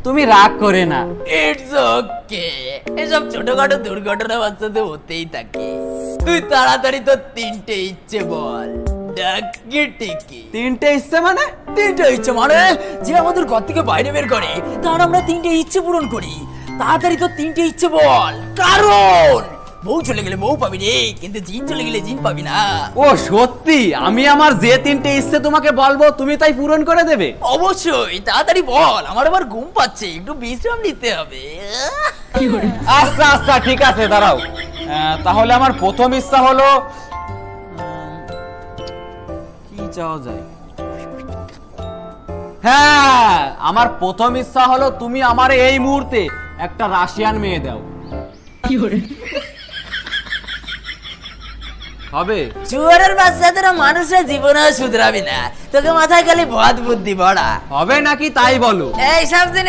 তুমি রাগ করে না। ইটস ওকে, এসব ছোটখাটো দুর্ঘটনা বাচ্চাতে হতেই থাকে। তুই তাড়াতাড়ি তো তিনটে ইচ্ছে বল। ডাকি টিকি। তিনটে ইচ্ছে মানে? তিনটে ইচ্ছে মানে যে আমাদের ঘর থেকে বাইরে বের করে তার আমরা তিনটে ইচ্ছে পূরণ করি। তাড়াতাড়ি তো তিনটে ইচ্ছে বল, কারণ বউ চলে গেলে বউ পাবি রে, কিন্তু জিন চলে গেলে জিন পাবি না। ও সত্যি? আমি আমার যে তিনটে ইচ্ছে তোমাকে বলবো তুমি তাই পূরণ করে দেবে? অবশ্যই, তাড়াতাড়ি বল, আমার আবার ঘুম পাচ্ছে, একটু বিশ্রাম নিতে হবে। আচ্ছা আচ্ছা ঠিক আছে, দাঁড়াও। তাহলে আমার প্রথম ইচ্ছা হলো কি চাওয়া যায়? হ্যাঁ, আমার প্রথম ইচ্ছা হলো তুমি আমার এই মুহূর্তে একটা রাশিয়ান মেয়ে দাও। হবে? চুয়ারের বাচ্চা তোরা মানুষের জীবনে শুধরাবি না, তোকে মাথায় খালি ভদ বুদ্ধি বড়া। হবে নাকি তাই বলো। এই সব জিনিস